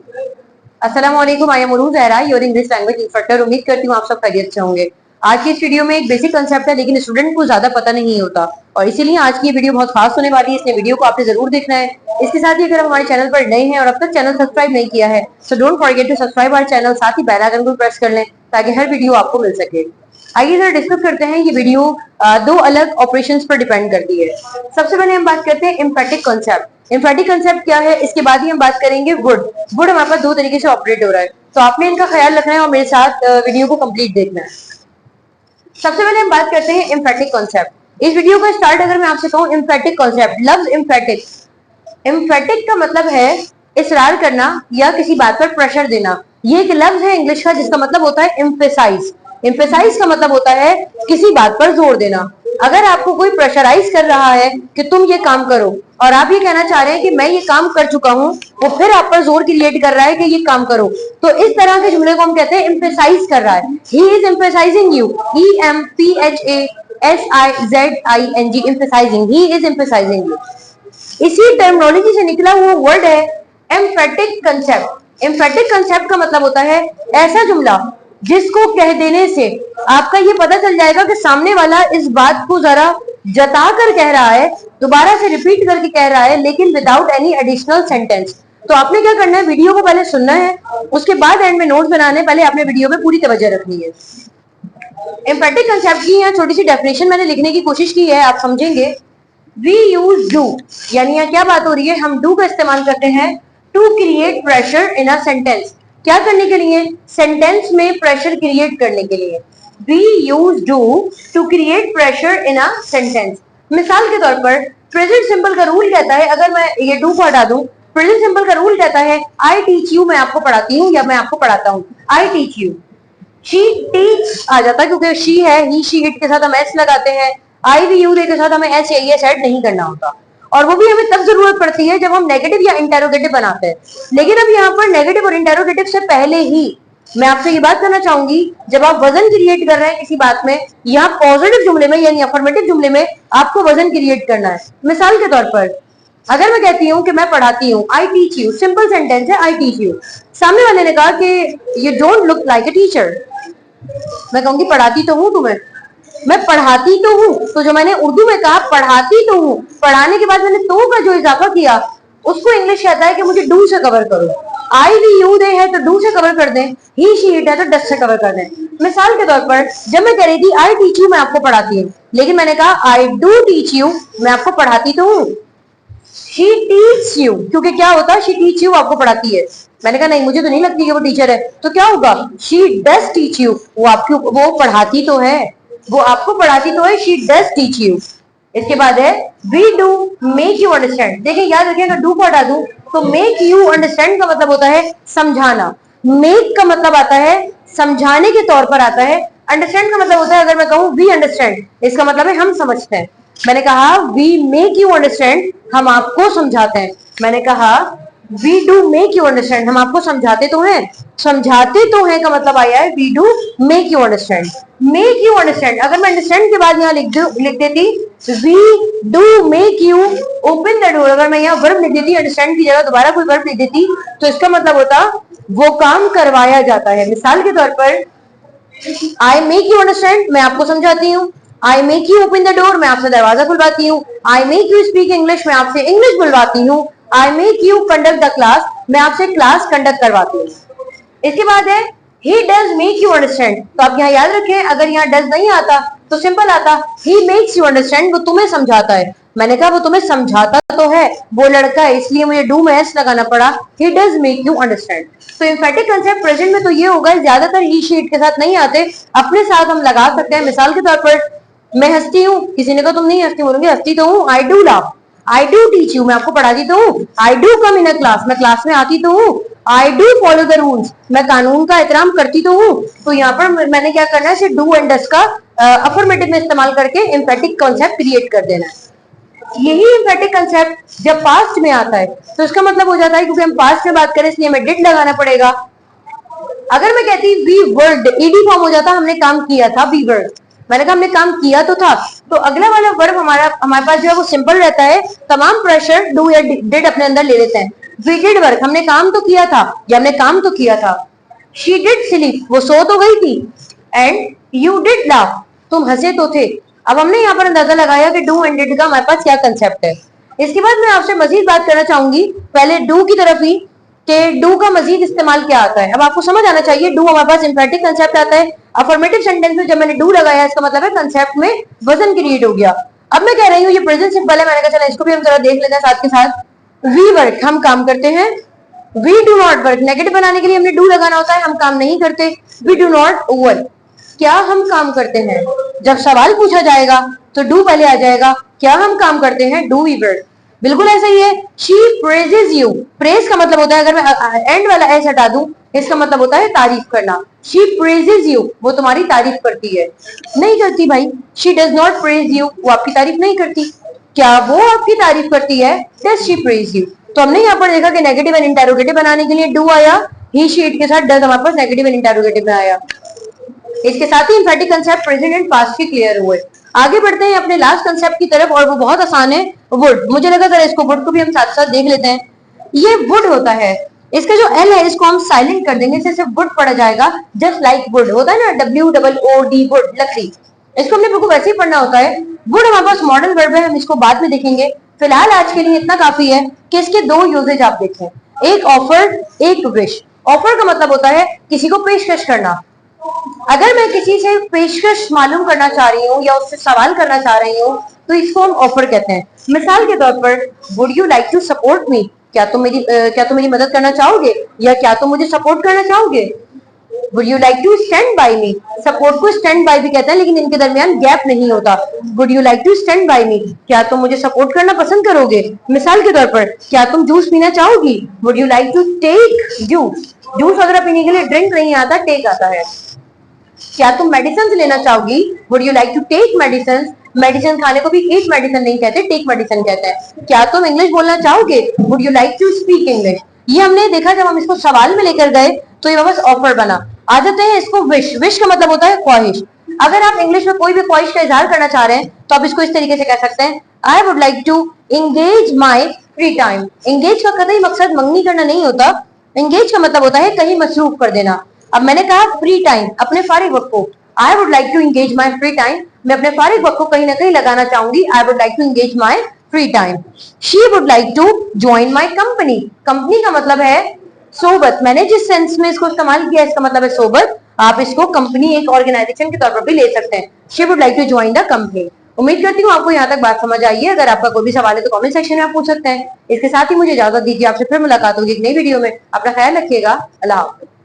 अस्सलाम वालेकुम, I am Urooj Zahra, your English language instructor. उम्मीद करती हूँ आप सब खैरियत से होंगे। आज की इस वीडियो में एक बेसिक कंसेप्ट है, लेकिन स्टूडेंट को ज्यादा पता नहीं होता और इसीलिए आज की ये वीडियो बहुत खास होने वाली है। इसलिए वीडियो को आपने जरूर देखना है। इसके साथ ही अगर आप हमारे चैनल पर नए हैं और अब तक चैनल सब्सक्राइब नहीं किया है तो don't forget to subscribe our channel, साथ ही बेल आइकन को प्रेस कर लें ताकि हर वीडियो आपको मिल सके। आइए जरा डिस्कस करते हैं। ये वीडियो दो अलग ऑपरेशंस पर डिपेंड करती है। सबसे पहले हम बात करते हैं एम्फेटिक कॉन्सेप्ट। एम्फेटिक कॉन्सेप्ट क्या है, इसके बाद ही हम बात करेंगे वुड। वुड हमारे पास दो तरीके से ऑपरेट हो रहा है, तो आपने इनका ख्याल रखना है और मेरे साथ वीडियो को कंप्लीट देखना है। सबसे पहले हम बात करते हैं एम्फेटिक कॉन्सेप्ट। इस वीडियो का स्टार्ट अगर मैं आपसे कहूं एम्फेटिक कॉन्सेप्ट, लफ्ज एम्फेटिक, एम्फेटिक का मतलब है इसरार करना या किसी बात पर प्रेशर देना। ये एक लफ्ज है इंग्लिश का जिसका मतलब होता है एम्फेसाइज। एम्फेसाइज का मतलब होता है किसी बात पर जोर देना। अगर आपको कोई प्रेशराइज कर रहा है कि तुम ये काम करो और आप ये कहना चाह रहे हैं कि मैं ये काम कर चुका हूं, वो फिर आप पर जोर क्रिएट कर रहा है कि ये काम करो, तो इस तरह के जुमले को हम कहते हैं एम्फेसाइज कर रहा है। He is emphasizing you, EMPHASIZING, emphasizing, he is emphasizing you. इसी टर्मिनोलॉजी से निकला हुआ वर्ड है एम्फेटिक कंसेप्ट। एम्फेटिक कंसेप्ट का मतलब होता है ऐसा जुमला जिसको कह देने से आपका ये पता चल जाएगा कि सामने वाला इस बात को जरा जता कर कह रहा है, दोबारा से रिपीट करके कह रहा है, लेकिन विदाउट एनी एडिशनल सेंटेंस। तो आपने क्या करना है, वीडियो को पहले सुनना है, उसके बाद एंड में नोट्स बनाने, पहले आपने वीडियो में पूरी तवज्जो रखनी है। एम्फेटिक कंसेप्ट की यहाँ छोटी सी डेफिनेशन मैंने लिखने की कोशिश की है, आप समझेंगे। वी यूज डू, यानी यहाँ क्या बात हो रही है, हम डू का इस्तेमाल करते हैं to create pressure in a sentence. क्या करने के लिए, सेंटेंस में प्रेशर क्रिएट करने के लिए। We use do to create pressure in a sentence. मिसाल के तौर पर प्रेजेंट सिंपल का रूल कहता है, अगर मैं ये डू को हटा दूं, प्रेजेंट सिंपल का रूल कहता है आई टीच यू, मैं आपको पढ़ाती हूँ या मैं आपको पढ़ाता हूँ, I teach you. She teach आ जाता है क्योंकि शी है, ही शी इट के साथ हम एस लगाते हैं, आई वी यू के साथ हमें एस या एस ऐड नहीं करना होता। और वो भी हमें तब जरूरत पड़ती है जब हम नेगेटिव या इंटेरोगेटिव बनाते हैं। लेकिन अब यहाँ पर नेगेटिव और इंटेरोगेटिव से पहले ही मैं आपसे ये बात करना चाहूंगी, जब आप वजन क्रिएट कर रहे हैं किसी बात में, यहाँ पॉजिटिव जुमले में यानी अफर्मेटिव जुमले में आपको वजन क्रिएट करना है। मिसाल के तौर पर अगर मैं कहती हूँ कि मैं पढ़ाती हूँ, I teach you, simple sentence है, आई टीच यू। सामने वाले ने कहा कि you don't look like a teacher, मैं कहूंगी पढ़ाती तो हूँ तुम्हें, मैं पढ़ाती तो हूँ। तो जो मैंने उर्दू में कहा पढ़ाती तो हूँ, पढ़ाने के बाद मैंने तो का जो इजाफा किया उसको इंग्लिश कहता है कि मुझे डू से कवर करो। आई वी यू दे है तो डू से कवर कर दें, ही शी इट है तो डस से कवर कर दें। मिसाल के तौर पर जब मैं कह रही थी आई टीच यू, मैं आपको पढ़ाती हूँ, लेकिन मैंने कहा आई डू टीच यू, मैं आपको पढ़ाती तो हूँ। शी टीच यू, क्योंकि क्या होता है, शी टीच यू आपको पढ़ाती है। मैंने कहा नहीं, मुझे तो नहीं लगती कि वो टीचर है, तो क्या होगा, शी डज टीच यू, वो आपको वो पढ़ाती तो है, वो आपको पढ़ाती तो है, शी डज टीच यू। इसके बाद है we do make you understand. देखिए याद रखिए, अगर डू को हटा दूं तो मेक यू अंडरस्टैंड का मतलब होता है समझाना। मेक का मतलब आता है समझाने के तौर पर आता है। अंडरस्टैंड का मतलब होता है, अगर मैं कहूं वी अंडरस्टैंड, इसका मतलब है हम समझते हैं। मैंने कहा वी मेक यू अंडरस्टैंड, हम आपको समझाते हैं। मैंने कहा we do make you understand, हम आपको समझाते तो हैं। समझाते तो हैं का मतलब आया है we do make you understand. Make you understand, अगर मैं अंडरस्टैंड के बाद यहाँ लिख देती we do make you open the door, अगर मैं यहाँ वर्ब लिख देती अंडरस्टैंड की जगह दोबारा कोई वर्ब लिख देती तो इसका मतलब होता वो काम करवाया जाता है। मिसाल के तौर पर आई मेक यू अंडरस्टैंड, मैं आपको समझाती हूँ। I make you open the door, मैं आपसे दरवाजा खुलवाती हूँ। I make you speak English, मैं आपसे इंग्लिश बुलवाती हूँ। I make you conduct the class, मैं आपसे क्लास कंडक्ट करवाती हूँ। इसके बाद है he does make you understand. तो आप यहाँ याद रखें, अगर यहाँ डज नहीं आता तो सिंपल आता ही मेक्स यू अंडरस्टैंड, वो तुम्हें समझाता है। मैंने कहा वो तुम्हें समझाता तो है, वो लड़का है, इसलिए मुझे डू में एस लगाना पड़ा, he does make you understand. तो एम्फेटिक कंसेप्ट प्रेजेंट में तो ये होगा, ज्यादातर ही शीट के साथ नहीं आते, अपने साथ हम लगा सकते हैं। मिसाल के तौर पर मैं हंसती हूँ, किसी ने कहा तुम नहीं हंसती, बोलोगे हंसती तो हूँ। I do laugh, I do teach you, मैं आपको पढ़ाती तो हूँ। I do come in a class, मैं क्लास में आती तो हूँ। I do follow the rules, मैं कानून का एहतराम करती तो हूँ। तो यहाँ पर मैंने क्या करना है, सिर्फ डू एंड डस का अफर्मेटिव में इस्तेमाल करके एम्फेटिक कॉन्सेप्ट क्रिएट कर देना है। यही एम्फेटिक कंसेप्ट जब पास्ट में आता है तो इसका मतलब हो जाता है, क्योंकि हम पास्ट में बात करें इसलिए हमें डिड लगाना पड़ेगा। अगर मैं कहती वी वर्ड, ईडी फॉर्म हो जाता, हमने काम किया था, वी वर्ड, मैंने कहा हमने काम किया तो था, तो अगला वाला वर्ब हमारे पास जो है वो सिंपल रहता है, तमाम प्रेशर डू या डिड अपने अंदर ले लेते हैं। वी डिड वर्क, हमने काम तो किया था या हमने काम तो किया था। शी डिड स्लीप, वो सो तो गई थी। एंड यू डिड लाफ, तुम हंसे तो थे। अब हमने यहाँ पर अंदाजा लगाया कि डू एंड डिड का हमारे पास क्या कंसेप्ट है। इसके बाद मैं आपसे मजीद बात करना चाहूंगी पहले डू की तरफ ही, कि डू का मजीद इस्तेमाल क्या आता है। अब आपको समझ आना चाहिए डू हमारे पास इंफेटिक कंसेप्ट आता है। अफर्मेटिव सेंटेंस में जब मैंने डू लगाया इसका मतलब है कंसेप्ट में वजन क्रिएट हो गया। अब मैं कह रही हूँ ये प्रेजेंट सिंपल है, मैंने कहा चला इसको भी हम जरा देख लेते हैं साथ के साथ। वी वर्क, हम काम करते हैं। We do not work, negative बनाने के लिए हमने डू लगाना होता है, हम काम नहीं करते। वी डू नॉट वर्क, क्या हम काम करते हैं। जब सवाल पूछा जाएगा तो डू पहले आ जाएगा, क्या हम काम करते हैं, डू वी वर्क। बिल्कुल ऐसा ही है। शी प्रेजेज यू, प्रेज का मतलब होता है, अगर मैं एंड वाला एस हटा दूं इसका मतलब होता है तारीफ करना। शी प्रेजेज यू, वो तुम्हारी तारीफ करती है। नहीं करती भाई, she does not praise you, वो आपकी तारीफ नहीं करती। क्या वो आपकी तारीफ करती है, डज शी प्रेज यू। तो हमने यहाँ पर देखा कि नेगेटिव एंड इंटेरोगेटिव बनाने के लिए डू आया, ही शी इट के साथ डज हमारे पास नेगेटिव एंड इंटेरोगेटिव में आया। इसके साथ ही इंफेटिक कंसेप्ट प्रेजेंट एंड पास्ट के क्लियर हुए। आगे बढ़ते हैं अपने लास्ट कंसेप्ट की तरफ और वो बहुत आसान है, वुड। मुझे लगा अगर इसको वुड को भी हम साथ साथ देख लेते हैं। ये वुड होता है, इसका जो एल है इसको हम साइलेंट कर देंगे, इससे सिर्फ वुड पढ़ा जाएगा। जस्ट लाइक वुड होता है ना, WOOD वुड, लकड़ी। इसको हमने बिल्कुल वैसे ही पढ़ना होता है। वुड हमारे पास मॉडर्न वर्ब है, हम इसको बाद में देखेंगे। फिलहाल आज के लिए इतना काफी है कि इसके दो यूजेज आप देखें, एक ऑफर, एक विश। ऑफर का मतलब होता है किसी को पेशकश करना। अगर मैं किसी से पेशकश मालूम करना चाह रही हूँ या उससे सवाल करना चाह रही हूँ तो इसको हम ऑफर कहते हैं। मिसाल के तौर पर, would you like to support me, क्या तुम मेरी मदद करना चाहोगे, या क्या तुम मुझे सपोर्ट करना चाहोगे। Would you like to stand by me, support को स्टैंड बाय भी कहते हैं लेकिन इनके दरमियान गैप नहीं होता। Would you like to stand by me, क्या तुम मुझे सपोर्ट करना पसंद करोगे। मिसाल के तौर पर, क्या तुम जूस पीना चाहोगी। Would you like to take juice, juice वगैरह पीने के लिए ड्रिंक नहीं आता, टेक आता है। क्या तुम मेडिसिन लेना चाहोगी, would you like to take medicine. Medicine खाने को भी ईट मेडिसिन नहीं कहते, टेक मेडिसिन कहते हैं। क्या तुम इंग्लिश बोलना चाहोगे, would you like to speak English. ये हमने देखा जब हम इसको सवाल में लेकर गए तो ये बस ऑफर बना। आ जाते हैं इसको विश। विश का मतलब होता है ख्वाहिश। अगर आप इंग्लिश में कोई भी ख्वाहिश का इजहार करना चाह रहे हैं तो आप इसको इस तरीके से कह सकते हैं, I would like to engage my free time. Engage का कतई मकसद मंगनी करना नहीं होता, एंगेज का मतलब होता है कहीं मसरूफ कर देना। अब मैंने कहा फ्री टाइम, अपने फारिग वक्त को, I would like to engage my free time, मैं अपने फारिग वक्त को कहीं ना कहीं लगाना चाहूंगी। I would like to engage my free time. She would like to join my company. Company का मतलब है सोबत। मैंने जिस सेंस में इसको इस्तेमाल किया इसका मतलब है सोबत। आप इसको कंपनी, एक ऑर्गेनाइजेशन के तौर पर भी ले सकते हैं। She would like to join the company. उम्मीद करती हूँ आपको यहाँ तक बात समझ आई है। अगर आपका कोई भी सवाल है तो कमेंट सेक्शन में आप पूछ सकते हैं। इसके साथ ही मुझे इजाजत दीजिए, आपसे फिर मुलाकात होगी एक नई वीडियो में। अपना ख्याल रखिएगा। अल्लाह हाफ़िज़।